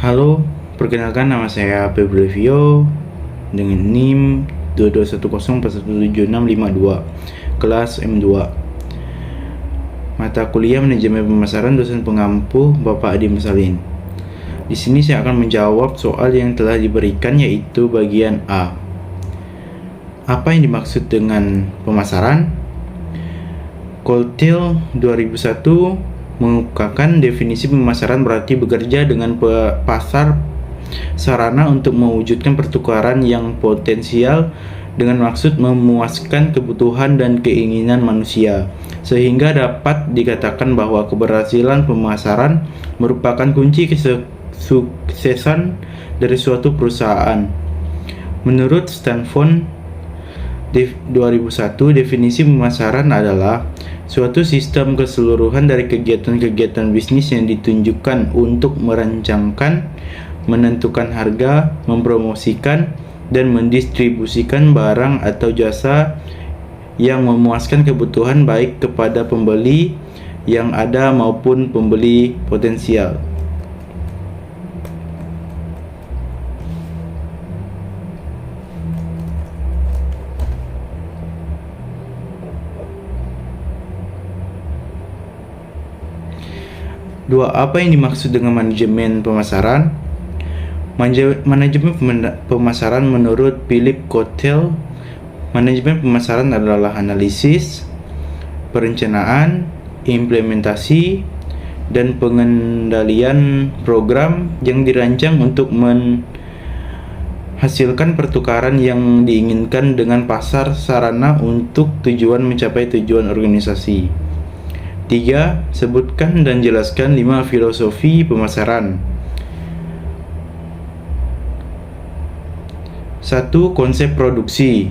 Halo, perkenalkan nama saya Febrevio dengan NIM 2210417652, kelas M2. Mata kuliah Manajemen Pemasaran, dosen pengampu Bapak Adi Mesalin. Di sini saya akan menjawab soal yang telah diberikan, yaitu bagian A. Apa yang dimaksud dengan pemasaran? Coulthard 2001 mengungkapkan definisi pemasaran berarti bekerja dengan pasar sarana untuk mewujudkan pertukaran yang potensial dengan maksud memuaskan kebutuhan dan keinginan manusia, sehingga dapat dikatakan bahwa keberhasilan pemasaran merupakan kunci kesuksesan dari suatu perusahaan. Menurut Stanford 2001, definisi pemasaran adalah suatu sistem keseluruhan dari kegiatan-kegiatan bisnis yang ditunjukkan untuk merancangkan, menentukan harga, mempromosikan, dan mendistribusikan barang atau jasa yang memuaskan kebutuhan baik kepada pembeli yang ada maupun pembeli potensial. Dua, apa yang dimaksud dengan manajemen pemasaran? Manajemen pemasaran menurut Philip Coulthard, manajemen pemasaran adalah analisis, perencanaan, implementasi, dan pengendalian program yang dirancang untuk menghasilkan pertukaran yang diinginkan dengan pasar sarana untuk tujuan mencapai tujuan organisasi. 3. Sebutkan dan jelaskan 5 filosofi pemasaran. 1. Konsep produksi.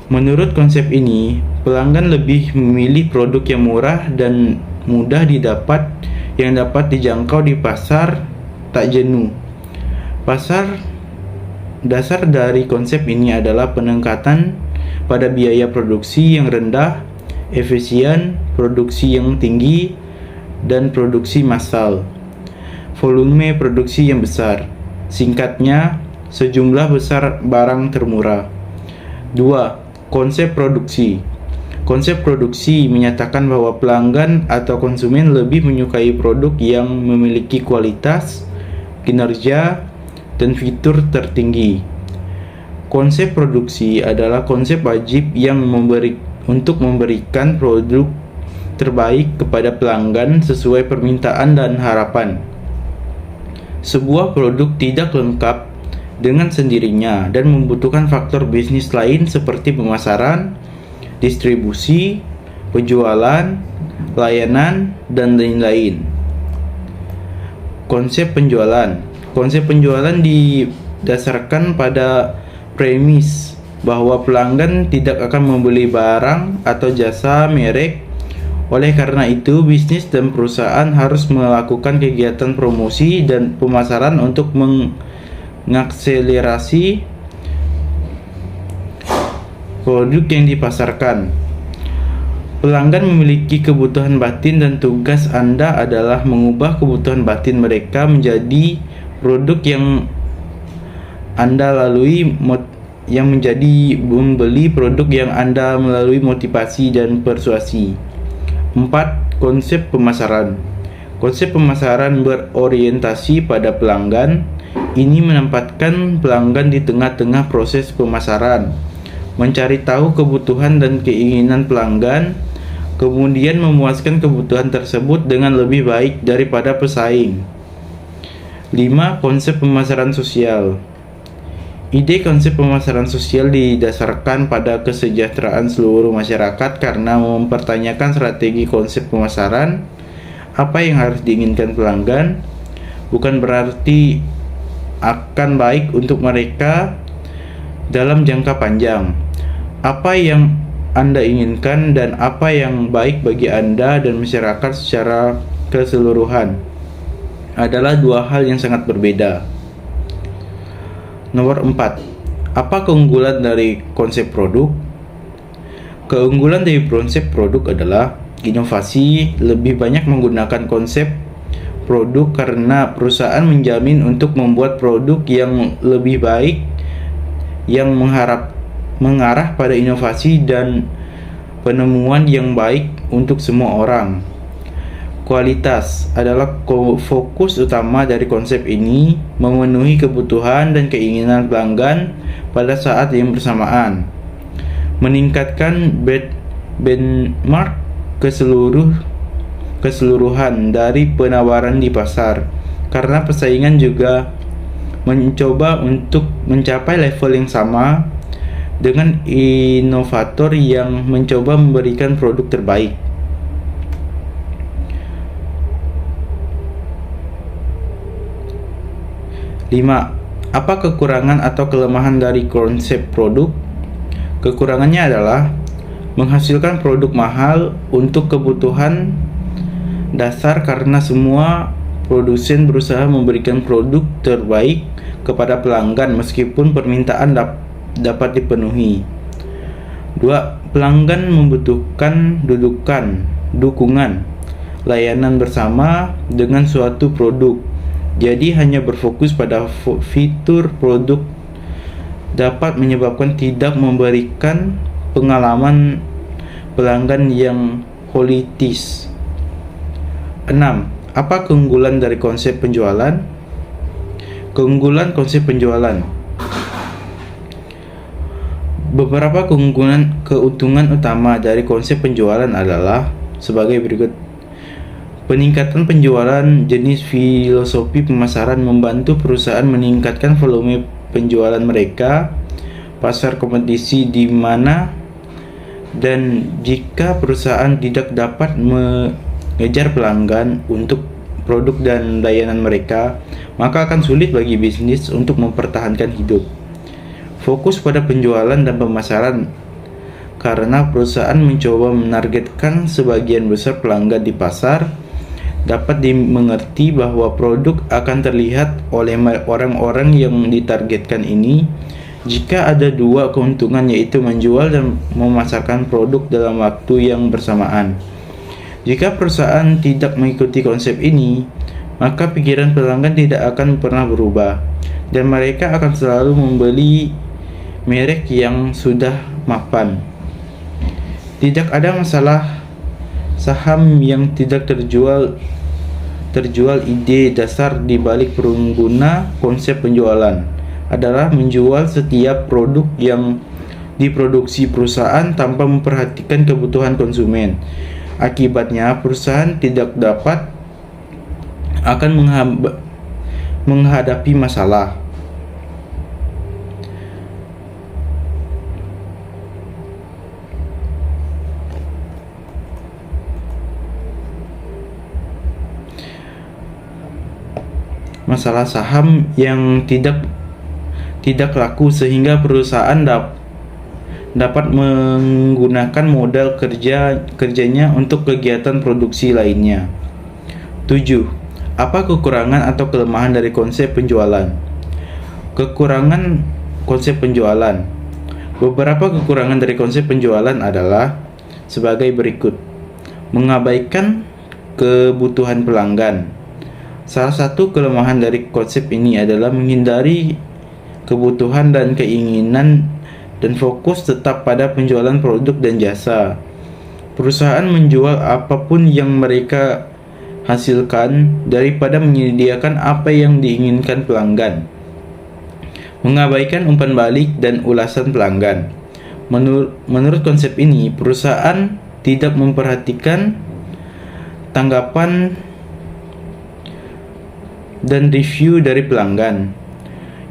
Menurut konsep ini, pelanggan lebih memilih produk yang murah dan mudah didapat yang dapat dijangkau di pasar tak jenuh. Dasar dari konsep ini adalah peningkatan pada biaya produksi yang rendah, efisien, produksi yang tinggi, dan produksi massal. Volume produksi yang besar. Singkatnya, sejumlah besar barang termurah. 2. Konsep produksi. Konsep produksi menyatakan bahwa pelanggan atau konsumen lebih menyukai produk yang memiliki kualitas, kinerja, dan fitur tertinggi. Konsep produksi adalah konsep wajib yang untuk memberikan produk terbaik kepada pelanggan sesuai permintaan dan harapan. Sebuah produk tidak lengkap dengan sendirinya dan membutuhkan faktor bisnis lain seperti pemasaran, distribusi, penjualan, layanan, dan lain-lain. Konsep penjualan. Konsep penjualan didasarkan pada premis bahwa pelanggan tidak akan membeli barang atau jasa merek. Oleh karena itu, bisnis dan perusahaan harus melakukan kegiatan promosi dan pemasaran untuk mengakselerasi produk yang dipasarkan. Pelanggan memiliki kebutuhan batin dan tugas Anda adalah mengubah kebutuhan batin mereka menjadi produk yang Anda lalui yang menjadi membeli produk yang Anda melalui motivasi dan persuasi. 4. Konsep pemasaran. Konsep pemasaran berorientasi pada pelanggan. Ini menempatkan pelanggan di tengah-tengah proses pemasaran, mencari tahu kebutuhan dan keinginan pelanggan, kemudian memuaskan kebutuhan tersebut dengan lebih baik daripada pesaing. 5. Konsep pemasaran sosial. Ide konsep pemasaran sosial didasarkan pada kesejahteraan seluruh masyarakat karena mempertanyakan strategi konsep pemasaran. Apa yang harus diinginkan pelanggan bukan berarti akan baik untuk mereka dalam jangka panjang. Apa yang Anda inginkan dan apa yang baik bagi Anda dan masyarakat secara keseluruhan adalah dua hal yang sangat berbeda. Nomor 4. Apa keunggulan dari konsep produk? Keunggulan dari konsep produk adalah inovasi, lebih banyak menggunakan konsep produk karena perusahaan menjamin untuk membuat produk yang lebih baik yang mengarah pada inovasi dan penemuan yang baik untuk semua orang. Kualitas adalah fokus utama dari konsep ini, memenuhi kebutuhan dan keinginan pelanggan pada saat yang bersamaan, meningkatkan benchmark keseluruhan dari penawaran di pasar, karena persaingan juga mencoba untuk mencapai level yang sama dengan inovator yang mencoba memberikan produk terbaik. 5. Apa kekurangan atau kelemahan dari konsep produk? Kekurangannya adalah menghasilkan produk mahal untuk kebutuhan dasar karena semua produsen berusaha memberikan produk terbaik kepada pelanggan meskipun permintaan dapat dipenuhi. 2. Pelanggan membutuhkan dukungan, layanan bersama dengan suatu produk. Jadi hanya berfokus pada fitur produk dapat menyebabkan tidak memberikan pengalaman pelanggan yang holistis. 6. Apa keunggulan dari konsep penjualan? Keunggulan konsep penjualan. Beberapa keuntungan utama dari konsep penjualan adalah sebagai berikut. Peningkatan penjualan. Jenis filosofi pemasaran membantu perusahaan meningkatkan volume penjualan mereka, pasar kompetisi di mana, dan jika perusahaan tidak dapat mengejar pelanggan untuk produk dan layanan mereka, maka akan sulit bagi bisnis untuk mempertahankan hidup. Fokus pada penjualan dan pemasaran karena perusahaan mencoba menargetkan sebagian besar pelanggan di pasar. Dapat dimengerti bahwa produk akan terlihat oleh orang-orang yang ditargetkan ini jika ada dua keuntungan, yaitu menjual dan memasarkan produk dalam waktu yang bersamaan. Jika perusahaan tidak mengikuti konsep ini, maka pikiran pelanggan tidak akan pernah berubah dan mereka akan selalu membeli merek yang sudah mapan. Tidak ada masalah saham yang tidak terjual. Ide dasar di balik pengguna konsep penjualan adalah menjual setiap produk yang diproduksi perusahaan tanpa memperhatikan kebutuhan konsumen. Akibatnya, perusahaan tidak dapat akan menghadapi masalah. Masalah saham yang tidak laku sehingga perusahaan dapat menggunakan modal kerjanya untuk kegiatan produksi lainnya. 7. Apa kekurangan atau kelemahan dari konsep penjualan? Kekurangan konsep penjualan. Beberapa kekurangan dari konsep penjualan adalah sebagai berikut. Mengabaikan kebutuhan pelanggan. Salah satu kelemahan dari konsep ini adalah menghindari kebutuhan dan keinginan dan fokus tetap pada penjualan produk dan jasa. Perusahaan menjual apapun yang mereka hasilkan daripada menyediakan apa yang diinginkan pelanggan. Mengabaikan umpan balik dan ulasan pelanggan. Menurut konsep ini, perusahaan tidak memperhatikan tanggapan dan review dari pelanggan,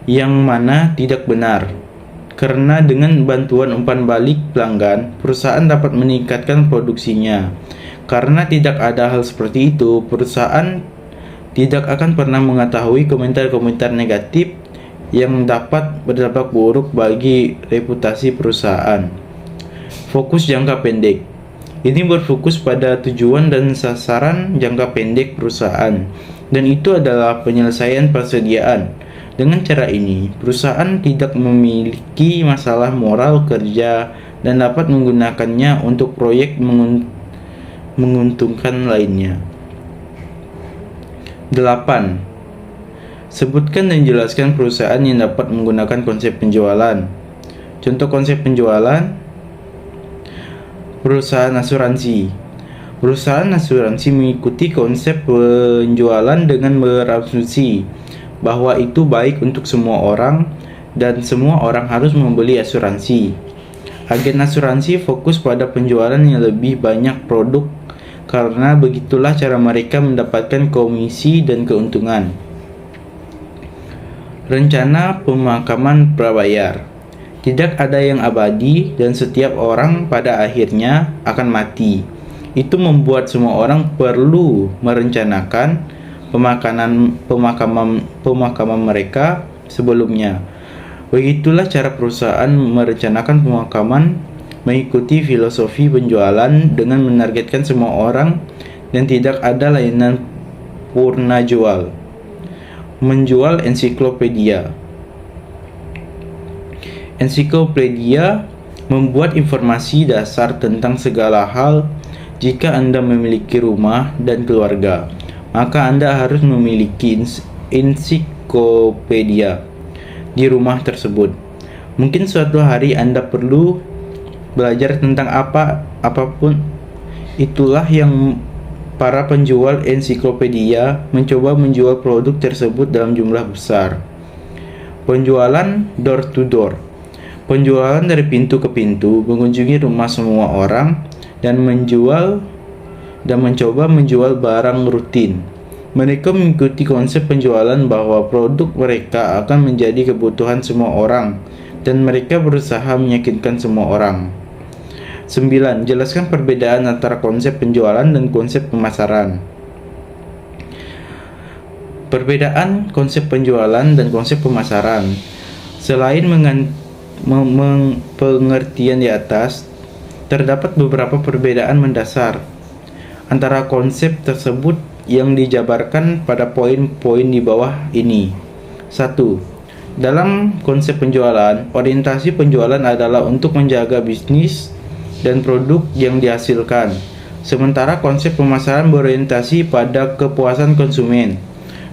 yang mana tidak benar. Karena dengan bantuan umpan balik pelanggan, perusahaan dapat meningkatkan produksinya. Karena tidak ada hal seperti itu, perusahaan tidak akan pernah mengetahui komentar-komentar negatif yang dapat berdampak buruk bagi reputasi perusahaan. Fokus jangka pendek. Ini berfokus pada tujuan dan sasaran jangka pendek perusahaan, dan itu adalah penyelesaian persediaan. Dengan cara ini, perusahaan tidak memiliki masalah moral kerja dan dapat menggunakannya untuk proyek menguntungkan lainnya. 8. Sebutkan dan jelaskan perusahaan yang dapat menggunakan konsep penjualan. Contoh konsep penjualan: perusahaan asuransi. Perusahaan asuransi mengikuti konsep penjualan dengan berasumsi bahwa itu baik untuk semua orang dan semua orang harus membeli asuransi. Agen asuransi fokus pada penjualan yang lebih banyak produk karena begitulah cara mereka mendapatkan komisi dan keuntungan. Rencana pemakaman prabayar. Tidak ada yang abadi dan setiap orang pada akhirnya akan mati. Itu membuat semua orang perlu merencanakan pemakaman mereka sebelumnya. Begitulah cara perusahaan merencanakan pemakaman, mengikuti filosofi penjualan dengan menargetkan semua orang dan tidak ada layanan purna jual. Menjual ensiklopedia. Ensiklopedia membuat informasi dasar tentang segala hal. Jika Anda memiliki rumah dan keluarga, maka Anda harus memiliki ensiklopedia di rumah tersebut. Mungkin suatu hari Anda perlu belajar tentang apapun. Itulah yang para penjual ensiklopedia mencoba menjual produk tersebut dalam jumlah besar. Penjualan door to door. Penjualan dari pintu ke pintu, mengunjungi rumah semua orang dan mencoba menjual barang rutin. Mereka mengikuti konsep penjualan bahwa produk mereka akan menjadi kebutuhan semua orang dan mereka berusaha meyakinkan semua orang. 9. Jelaskan perbedaan antara konsep penjualan dan konsep pemasaran. Perbedaan konsep penjualan dan konsep pemasaran. Selain pengertian di atas, terdapat beberapa perbedaan mendasar antara konsep tersebut yang dijabarkan pada poin-poin di bawah ini. 1. Dalam konsep penjualan, orientasi penjualan adalah untuk menjaga bisnis dan produk yang dihasilkan, sementara konsep pemasaran berorientasi pada kepuasan konsumen.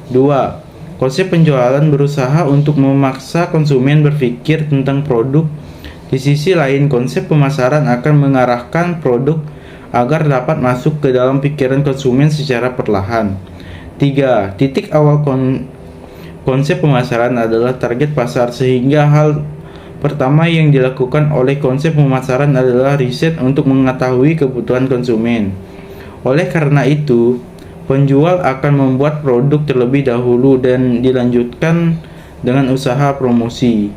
2. Konsep penjualan berusaha untuk memaksa konsumen berpikir tentang produk. Di sisi lain, konsep pemasaran akan mengarahkan produk agar dapat masuk ke dalam pikiran konsumen secara perlahan. 3. Titik awal konsep pemasaran adalah target pasar, sehingga hal pertama yang dilakukan oleh konsep pemasaran adalah riset untuk mengetahui kebutuhan konsumen. Oleh karena itu, penjual akan membuat produk terlebih dahulu dan dilanjutkan dengan usaha promosi.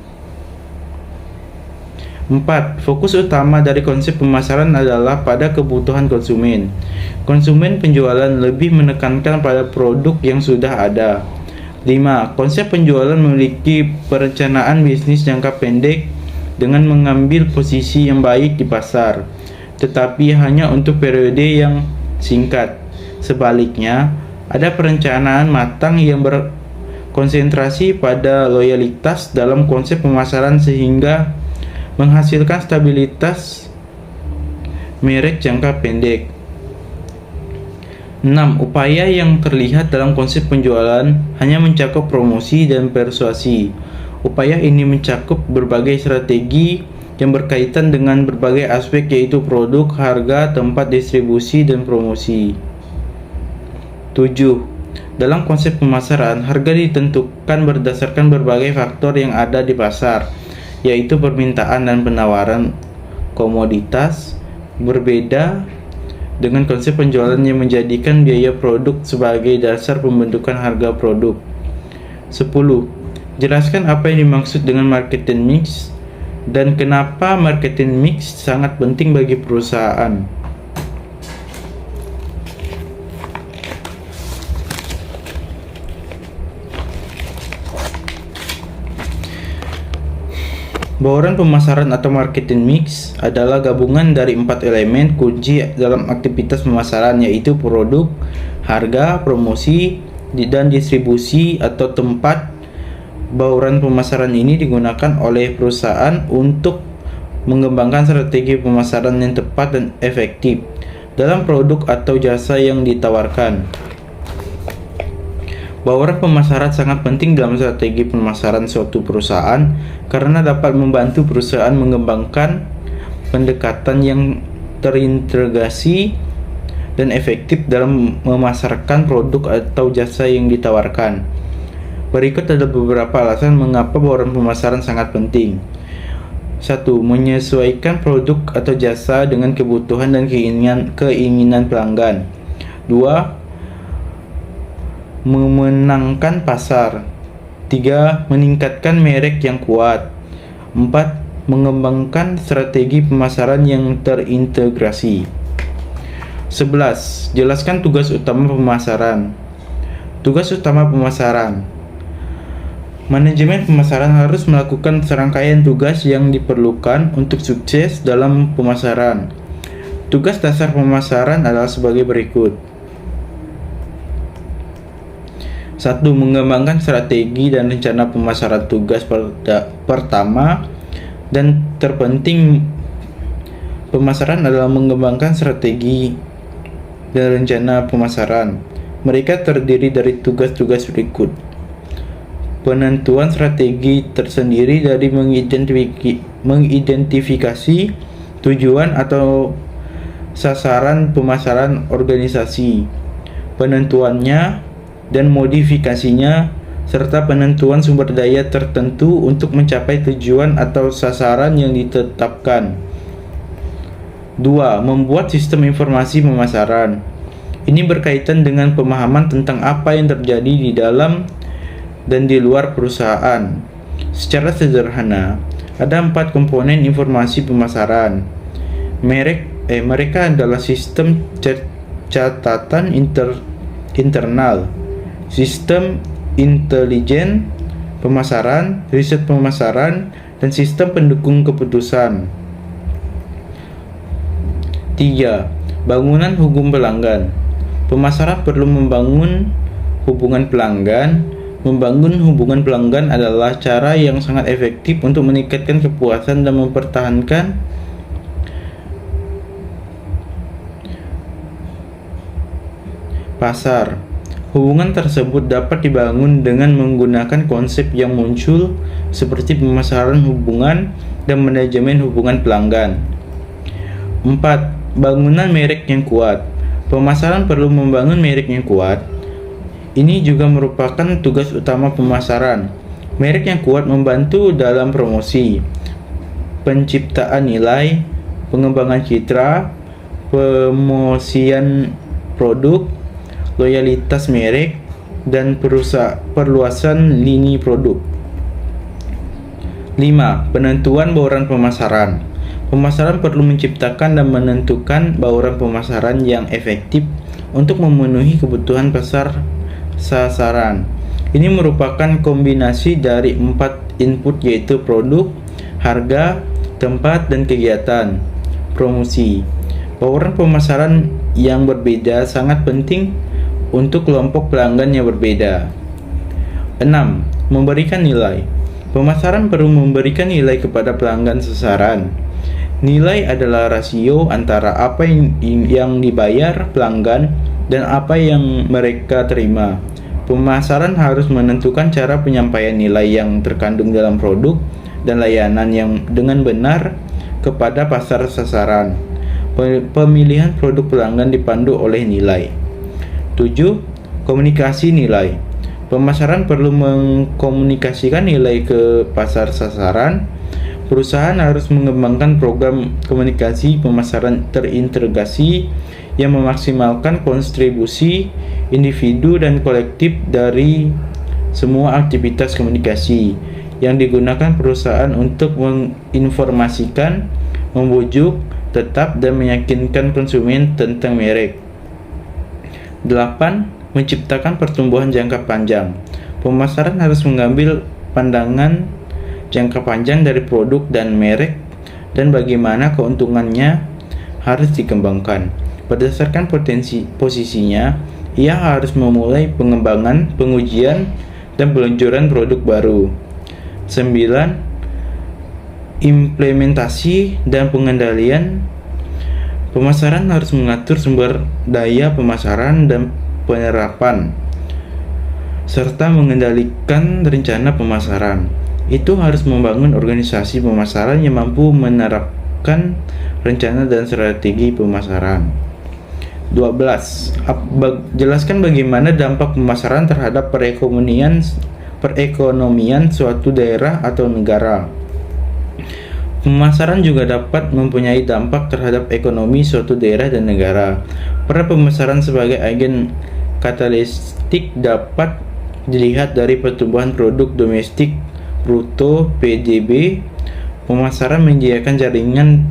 4. Fokus utama dari konsep pemasaran adalah pada kebutuhan konsumen. Konsumen penjualan lebih menekankan pada produk yang sudah ada. 5. Konsep penjualan memiliki perencanaan bisnis jangka pendek dengan mengambil posisi yang baik di pasar, tetapi hanya untuk periode yang singkat. Sebaliknya, ada perencanaan matang yang berkonsentrasi pada loyalitas dalam konsep pemasaran sehingga menghasilkan stabilitas merek jangka pendek. 6. Upaya yang terlihat dalam konsep penjualan hanya mencakup promosi dan persuasi. Upaya ini mencakup berbagai strategi yang berkaitan dengan berbagai aspek, yaitu produk, harga, tempat distribusi, dan promosi. 7. Dalam konsep pemasaran, harga ditentukan berdasarkan berbagai faktor yang ada di pasar, yaitu permintaan dan penawaran komoditas. Berbeda dengan konsep penjualan yang menjadikan biaya produk sebagai dasar pembentukan harga produk. 10. Jelaskan apa yang dimaksud dengan marketing mix dan kenapa marketing mix sangat penting bagi perusahaan. Bauran pemasaran atau marketing mix adalah gabungan dari 4 elemen kunci dalam aktivitas pemasaran, yaitu produk, harga, promosi, dan distribusi atau tempat. Bauran pemasaran ini digunakan oleh perusahaan untuk mengembangkan strategi pemasaran yang tepat dan efektif dalam produk atau jasa yang ditawarkan. Bauran pemasaran sangat penting dalam strategi pemasaran suatu perusahaan karena dapat membantu perusahaan mengembangkan pendekatan yang terintegrasi dan efektif dalam memasarkan produk atau jasa yang ditawarkan. Berikut ada beberapa alasan mengapa bauran pemasaran sangat penting. 1. Menyesuaikan produk atau jasa dengan kebutuhan dan keinginan pelanggan. 2. Memenangkan pasar. 3. Meningkatkan merek yang kuat. 4. Mengembangkan strategi pemasaran yang terintegrasi. 11. Jelaskan tugas utama pemasaran. Tugas utama pemasaran. Manajemen pemasaran harus melakukan serangkaian tugas yang diperlukan untuk sukses dalam pemasaran. Tugas dasar pemasaran adalah sebagai berikut. 1. Mengembangkan strategi dan rencana pemasaran. Tugas pertama dan terpenting pemasaran adalah mengembangkan strategi dan rencana pemasaran. Mereka terdiri dari tugas-tugas berikut. Penentuan strategi tersendiri dari mengidentifikasi tujuan atau sasaran pemasaran organisasi, penentuannya dan modifikasinya, serta penentuan sumber daya tertentu untuk mencapai tujuan atau sasaran yang ditetapkan. 2. Membuat sistem informasi pemasaran. Ini berkaitan dengan pemahaman tentang apa yang terjadi di dalam dan di luar perusahaan. Secara sederhana, ada 4 komponen informasi pemasaran. Mereka adalah sistem catatan internal, sistem intelijen pemasaran, riset pemasaran, dan sistem pendukung keputusan. 3. Bangunan hubungan pelanggan. Pemasaran perlu membangun hubungan pelanggan. Membangun hubungan pelanggan adalah cara yang sangat efektif untuk meningkatkan kepuasan dan mempertahankan pasar. Hubungan tersebut dapat dibangun dengan menggunakan konsep yang muncul seperti pemasaran hubungan dan manajemen hubungan pelanggan. 4. Bangunan merek yang kuat. Pemasaran perlu membangun merek yang kuat. Ini juga merupakan tugas utama pemasaran. Merek yang kuat membantu dalam promosi, penciptaan nilai, pengembangan citra, promosian produk, loyalitas merek, dan perluasan lini produk. 5. Penentuan bauran pemasaran. Pemasaran perlu menciptakan dan menentukan bauran pemasaran yang efektif untuk memenuhi kebutuhan pasar sasaran. Ini merupakan kombinasi dari 4 input, yaitu produk, harga, tempat, dan kegiatan promosi. Bauran pemasaran yang berbeda sangat penting untuk kelompok pelanggan yang berbeda. 6. Memberikan nilai. Pemasaran perlu memberikan nilai kepada pelanggan sasaran. Nilai adalah rasio antara apa yang dibayar pelanggan dan apa yang mereka terima. Pemasaran harus menentukan cara penyampaian nilai yang terkandung dalam produk dan layanan yang dengan benar kepada pasar sasaran. Pemilihan produk pelanggan dipandu oleh nilai. 7. Komunikasi nilai. Pemasaran perlu mengkomunikasikan nilai ke pasar sasaran. Perusahaan harus mengembangkan program komunikasi pemasaran terintegrasi yang memaksimalkan kontribusi individu dan kolektif dari semua aktivitas komunikasi yang digunakan perusahaan untuk menginformasikan, membujuk, tetap, dan meyakinkan konsumen tentang merek. 8. Menciptakan pertumbuhan jangka panjang. Pemasaran harus mengambil pandangan jangka panjang dari produk dan merek dan bagaimana keuntungannya harus dikembangkan. Berdasarkan posisinya, ia harus memulai pengembangan, pengujian, dan peluncuran produk baru. 9. Implementasi dan pengendalian. Pemasaran harus mengatur sumber daya pemasaran dan penerapan serta mengendalikan rencana pemasaran. Itu harus membangun organisasi pemasaran yang mampu menerapkan rencana dan strategi pemasaran. 12. Jelaskan bagaimana dampak pemasaran terhadap perekonomian suatu daerah atau negara. Pemasaran juga dapat mempunyai dampak terhadap ekonomi suatu daerah dan negara. Peran pemasaran sebagai agen katalistik dapat dilihat dari pertumbuhan produk domestik bruto (PDB). Pemasaran menyediakan jaringan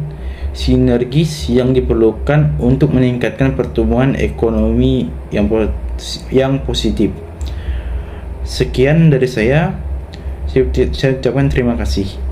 sinergis yang diperlukan untuk meningkatkan pertumbuhan ekonomi yang positif. Sekian dari saya ucapkan terima kasih.